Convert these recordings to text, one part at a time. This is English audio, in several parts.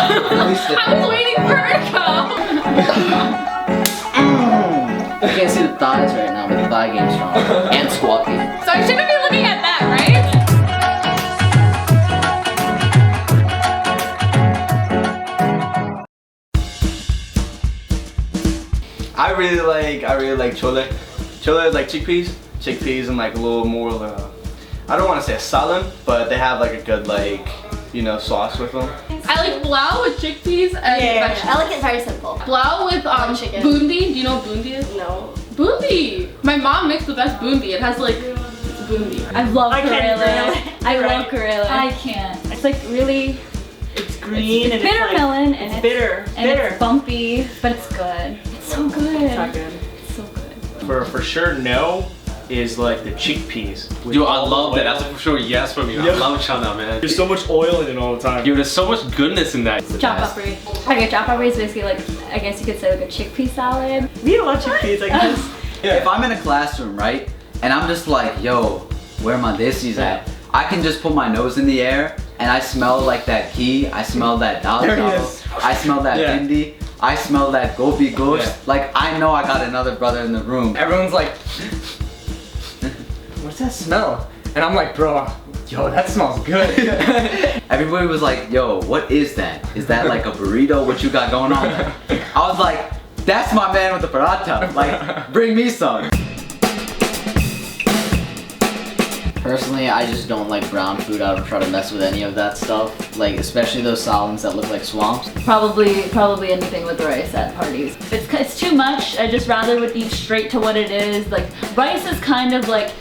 I was waiting for her to go. You can't see the thighs right now, but the thigh game's strong. And squat beat. So I shouldn't be looking at that, right? I really like chole. Chole is like chickpeas and like a little more I don't want to say a salad, but they have like a good sauce with them. I like plow with chickpeas and vegetables. I like it very simple. Plow with chicken. bundi. Do you know what bundi is? No. Bundi. My mom makes the best bundi. It has like bundi. I love I can't Karela. grill it. I love Karela. I can't. It's like really, It's green and bitter it's like, melon and it's bitter. and it's bumpy, but it's good. It's so good. It's not good. It's so good. For sure, no is like the chickpeas. Yo, I love that. That's for sure yes from you. I love chana, man. There's so much oil in it all the time. Yo, there's so much goodness in that. Chop papri. Okay, chop papri is basically like, I guess you could say like a chickpea salad. We eat a lot of chickpeas, I guess. If I'm in a classroom, right, and I'm just like, yo, where are my Desis at? I can just put my nose in the air and I smell like that ghee, I smell that dal There he dal, is. I smell that Yeah. bindi, I smell that gobi gosht. Yeah. Like, I know I got another brother in the room. Everyone's like, what's that smell? And I'm like, bro, yo, that smells good. Everybody was like, yo, what is that? Is that like a burrito? What you got going on? I was like, that's my man with the paratha. Like, bring me some. Personally, I just don't like brown food. I don't try to mess with any of that stuff. Like, especially those salads that look like swamps. Probably anything with rice at parties. If it's too much, I just rather would eat straight to what it is. Like, rice is kind of like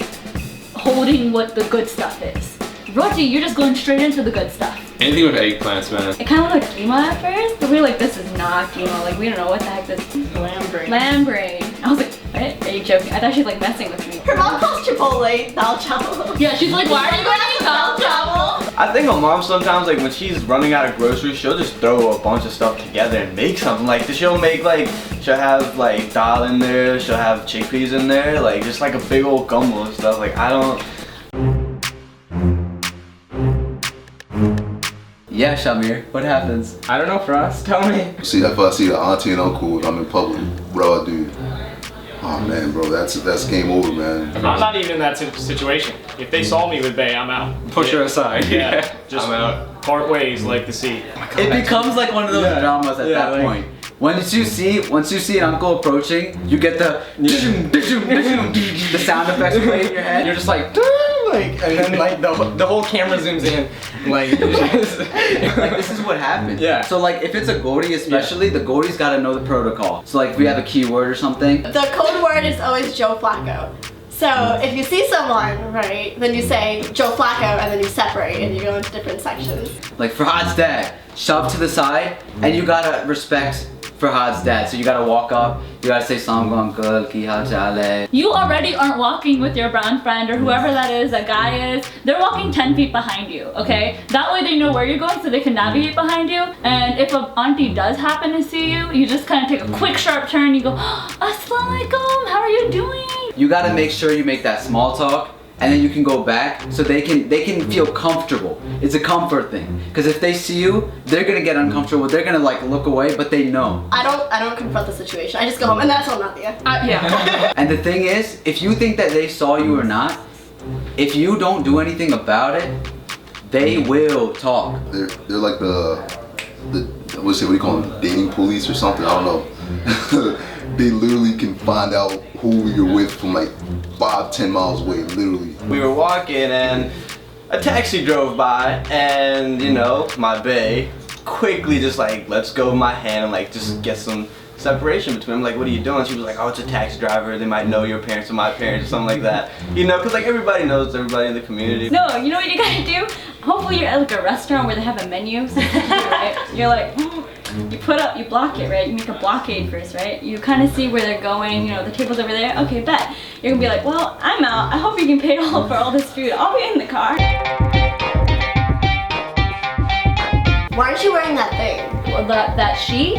holding what the good stuff is. Roti, you're just going straight into the good stuff. Anything with eggplants, man. It kind of looked like keema at first, but we were like, this is not keema. Like, we don't know what the heck this is. Lamb brain. Lamb brain. I was like, what? Are you joking? I thought she was like messing with me. Her mom calls Chipotle dal chawal. Yeah, she's like, why are you going to dal chawal? I think my mom sometimes, like when she's running out of groceries, she'll just throw a bunch of stuff together and make something. Like she'll have like dal in there, she'll have chickpeas in there, like just like a big old gumbo and stuff. Like I don't. Yeah, Shamir, what happens? I don't know for us. Tell me. See, if I see the auntie and uncle and I'm in public, what do I do? Oh man, bro, that's game over, man. I'm not even in that situation. If they saw me with Bay, I'm out. Push her aside. Yeah, just I'm out. part ways like the sea. It becomes like one of those dramas at that point. Once you see an uncle approaching, you get the the sound effects play in your head. You're just like, and then like the whole camera zooms in, like this is what happened. Yeah. So like if it's a Gori especially, the Gori's gotta know the protocol. So like if we have a keyword or something. The code word is always Joe Flacco. So if you see someone, right, then you say Joe Flacco and then you separate and you go into different sections. Like Farhad's dad, shove to the side, and you gotta respect Farhad's dad. So you gotta walk up, you gotta say Salam uncle, ki hal chal hai. You already aren't walking with your brown friend or whoever that is, that guy is. They're walking 10 feet behind you, okay? That way they know where you're going so they can navigate behind you. And if an auntie does happen to see you, you just kind of take a quick sharp turn, you go, Assalamu alaikum, how are you doing? You gotta make sure you make that small talk, and then you can go back so they can feel comfortable. It's a comfort thing. Because if they see you, they're gonna get uncomfortable. They're gonna like look away, but they know. I don't confront the situation. I just go home and that's all Nadia. Yeah. And the thing is, if you think that they saw you or not, if you don't do anything about it, they will talk. They're like what do you call them? Dating police or something? I don't know. They literally can find out who you're with from like 5-10 miles away, literally. We were walking and a taxi drove by, and my bae quickly just like lets go of my hand and like just get some separation between them. Like, what are you doing? She was like, oh, it's a taxi driver. They might know your parents or my parents or something like that. Because like everybody knows everybody in the community. No, you know what you gotta do? Hopefully you're at like a restaurant where they have a menu, so right? You're like, you block it, right? You make a blockade first, right? You kind of see where they're going, the table's over there, okay, bet. You're gonna be like, well, I'm out. I hope you can pay for all this food. I'll be in the car. Why aren't you wearing that thing? Well, that sheet,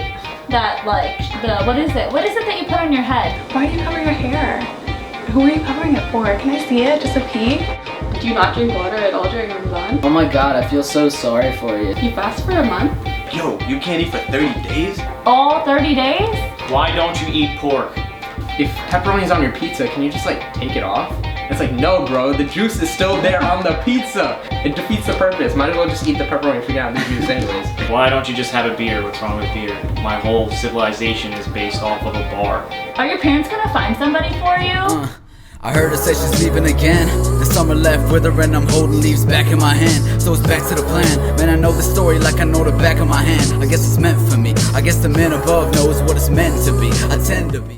that like, what is it? What is it that you put on your head? Why do you cover your hair? Who are you covering it for? Can I see it? Just a peek? Do you not drink water at all during Ramadan? Oh my god, I feel so sorry for you. You fast for a month? Yo, you can't eat for 30 days? All 30 days? Why don't you eat pork? If pepperoni's on your pizza, can you just like take it off? It's like, no bro, the juice is still there on the pizza. It defeats the purpose. Might as well just eat the pepperoni if you're gonna have the juice anyways. Why don't you just have a beer? What's wrong with beer? My whole civilization is based off of a bar. Are your parents gonna find somebody for you? I heard her say she's leaving again. The summer left with her and I'm holding leaves back in my hand. So it's back to the plan. Man, I know the story like I know the back of my hand. I guess it's meant for me. I guess the man above knows what it's meant to be. I tend to be